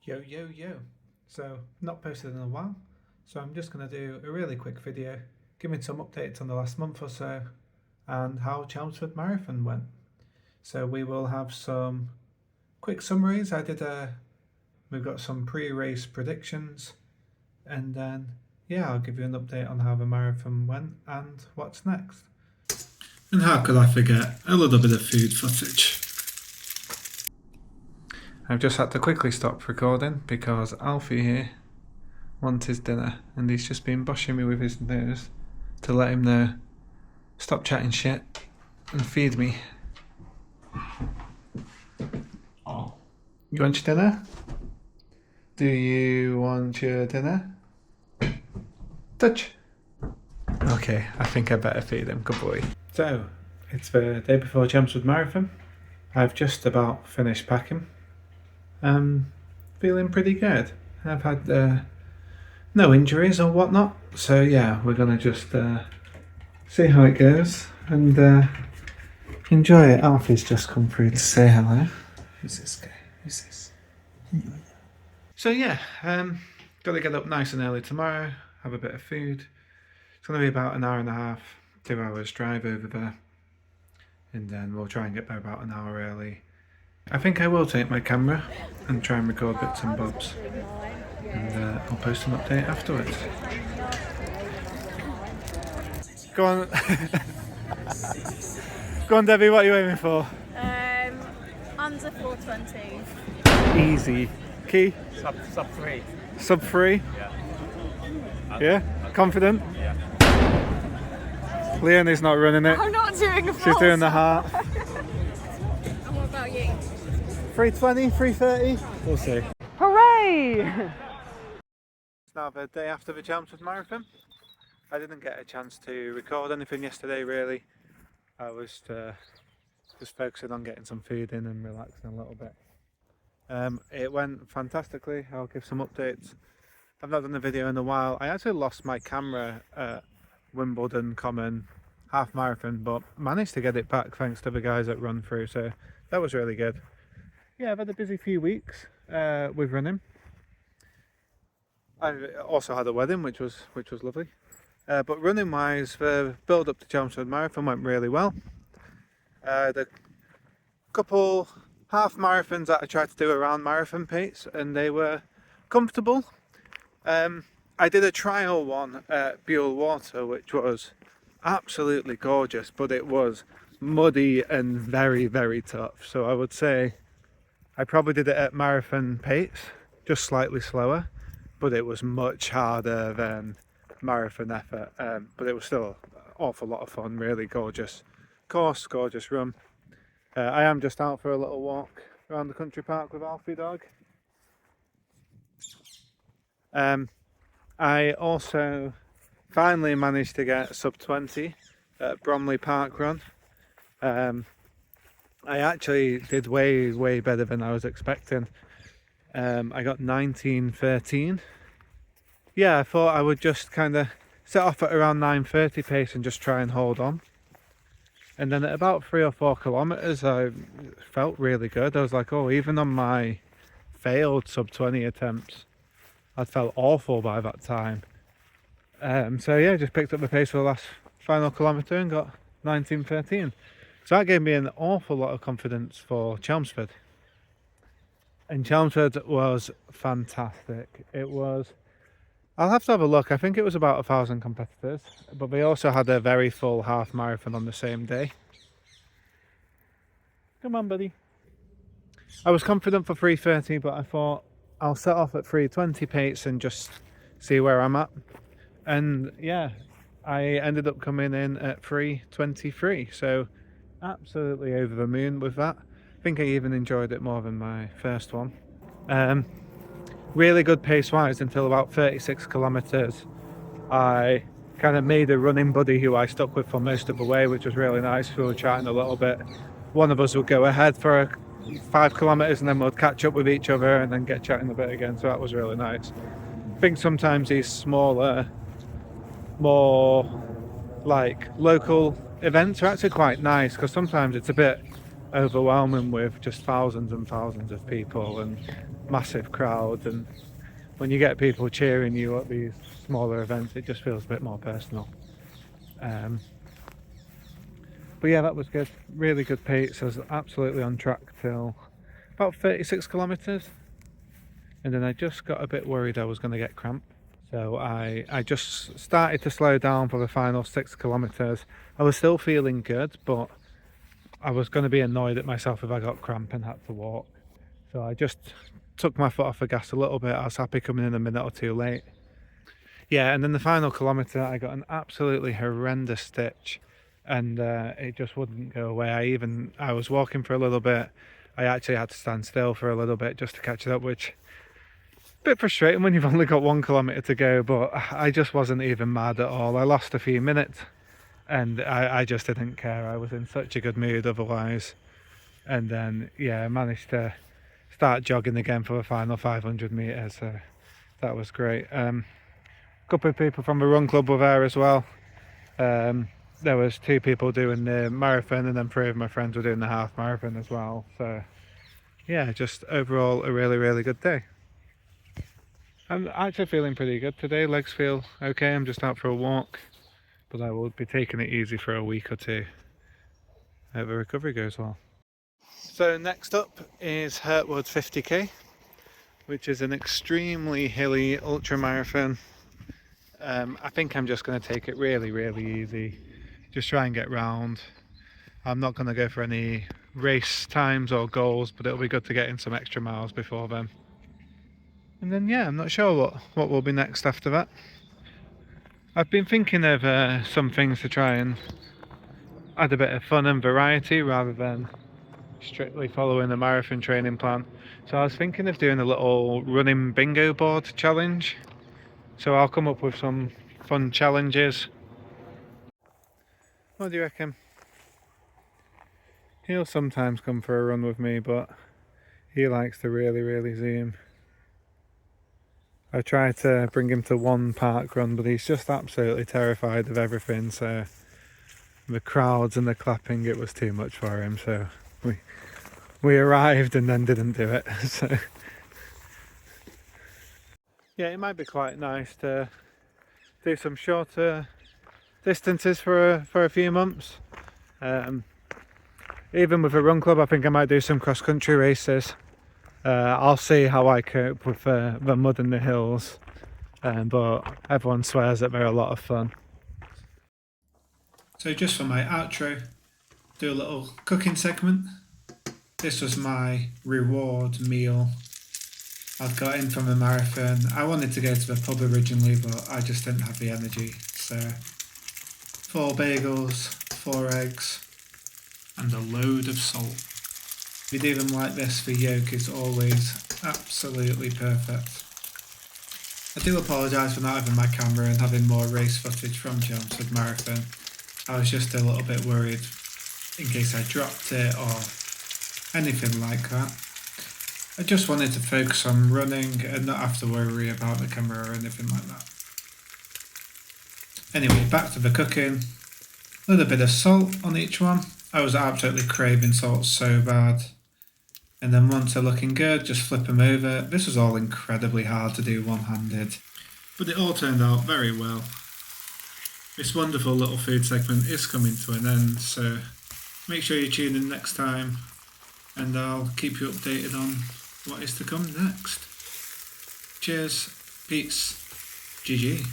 Yo, yo, yo. So, not posted in a while, so I'm just going to do a really quick video giving some updates on the last month or so and how Chelmsford Marathon went. So we will have some quick summaries. We've got some pre-race predictions, and then I'll give you an update on how the marathon went and what's next. And how could I forget a little bit of food footage? I've just had to quickly stop recording because Alfie here wants his dinner and he's just been bushing me with his nose to let him know, stop chatting shit and feed me. Oh. You want your dinner? Do you want your dinner? Touch. Okay, I think I better feed him, good boy. So, it's the day before Chelmsford Marathon. I've just about finished packing. Feeling pretty good. I've had no injuries or whatnot, so yeah, we're gonna just see how it goes and enjoy it. Alfie's just come through to say hello. Who's this guy? Who's this? So yeah, gotta get up nice and early tomorrow, have a bit of food. It's gonna be about an hour and a half, 2 hours drive over there, and then we'll try and get there about an hour early. I think I will take my camera and try and record bits and bobs, and I'll post an update afterwards. Go on. Go on, Debbie, what are you aiming for? Under 420. Easy. Key? Sub 3. Sub 3? Yeah. Yeah? Confident? Yeah. Leonie's not running it. I'm not doing a full. She's doing the heart. And what about you? 320, 330? We'll see. Hooray! It's now the day after the Chelmsford Marathon. I didn't get a chance to record anything yesterday really. I was just focusing on getting some food in and relaxing a little bit. It went fantastically. I'll give some updates. I've not done a video in a while. I actually lost my camera at Wimbledon Common half marathon, but managed to get it back thanks to the guys that run through, so that was really good. Yeah, I've had a busy few weeks with running. I also had a wedding, which was lovely. But running wise, the build up to Chelmsford Marathon went really well. The couple half marathons that I tried to do around marathon pace, and they were comfortable. I did a trial one at Buell Water, which was absolutely gorgeous, but it was muddy and very, very tough. So I would say I probably did it at marathon pace, just slightly slower, but it was much harder than marathon effort. But it was still an awful lot of fun, really gorgeous course, gorgeous run. I am just out for a little walk around the country park with Alfie dog. I also finally managed to get sub 20 at Bromley Park Run. I actually did way better than I was expecting. I got 19:13. Yeah, I thought I would just kind of set off at around 9:30 pace and just try and hold on. And then at about 3 or 4 kilometers, I felt really good. I was like, oh, even on my failed sub 20 attempts, I felt awful by that time. So yeah, just picked up the pace for the last final kilometre and got 19:13. So that gave me an awful lot of confidence for Chelmsford. And Chelmsford was fantastic. It was, I'll have to have a look, I think it was about 1,000 competitors, but they also had a very full half marathon on the same day. Come on, buddy. I was confident for 3:30, but I thought I'll set off at 3:20 pace and just see where I'm at. And yeah, I ended up coming in at 3:23, so absolutely over the moon with that. I think I even enjoyed it more than my first one. Really good pace wise until about 36 kilometers. I kind of made a running buddy who I stuck with for most of the way, which was really nice. We were chatting a little bit. One of us would go ahead for 5 kilometers and then we'd catch up with each other and then get chatting a bit again, so that was really nice. I think sometimes these smaller, more like local events are actually quite nice, because sometimes it's a bit overwhelming with just thousands and thousands of people, and massive crowds, and when you get people cheering you at these smaller events, it just feels a bit more personal. But yeah, that was good. Really good pace. I was absolutely on track till about 36 kilometres, and then I just got a bit worried I was going to get cramp. So I just started to slow down for the final 6 kilometres. I was still feeling good, but I was going to be annoyed at myself if I got cramp and had to walk. So I just took my foot off the gas a little bit. I was happy coming in a minute or two late. Yeah, and then the final kilometre I got an absolutely horrendous stitch, and it just wouldn't go away. I was walking for a little bit. I actually had to stand still for a little bit just to catch it up, which bit frustrating when you've only got 1 kilometre to go, but I just wasn't even mad at all. I lost a few minutes and I just didn't care. I was in such a good mood otherwise. And then yeah, I managed to start jogging again for the final 500 metres, so that was great. A couple of people from the run club were there as well. There was 2 people doing the marathon, and then 3 of my friends were doing the half marathon as well. So yeah, just overall a really good day. I'm actually feeling pretty good today. Legs feel okay. I'm just out for a walk, but I will be taking it easy for a week or 2. Hope the recovery goes well. So next up is Hurtwood 50k, which is an extremely hilly ultra marathon. I think I'm just going to take it really easy. Just try and get round. I'm not going to go for any race times or goals, but it'll be good to get in some extra miles before then. And then yeah, I'm not sure what will be next after that. I've been thinking of some things to try and add a bit of fun and variety rather than strictly following the marathon training plan. So I was thinking of doing a little running bingo board challenge. So I'll come up with some fun challenges. What do you reckon? He'll sometimes come for a run with me, but he likes to really zoom. I try to bring him to one park run, but he's just absolutely terrified of everything, so the crowds and the clapping, it was too much for him, so we arrived and then didn't do it. So yeah, it might be quite nice to do some shorter distances for a few months. Even with a run club, I think I might do some cross-country races. I'll see how I cope with the mud and the hills, but everyone swears that they're a lot of fun. So just for my outro, do a little cooking segment. This was my reward meal I've got in from the marathon. I wanted to go to the pub originally, but I just didn't have the energy. So 4 bagels, 4 eggs, and a load of salt. If you do them like this, the yolk is always absolutely perfect. I do apologise for not having my camera and having more race footage from Chelmsford Marathon. I was just a little bit worried in case I dropped it or anything like that. I just wanted to focus on running and not have to worry about the camera or anything like that. Anyway, back to the cooking. A little bit of salt on each one. I was absolutely craving salt so bad. And then once they're looking good, just flip them over. This was all incredibly hard to do one-handed, but it all turned out very well. This wonderful little food segment is coming to an end, so make sure you tune in next time, and I'll keep you updated on what is to come next. Cheers, peace, GG.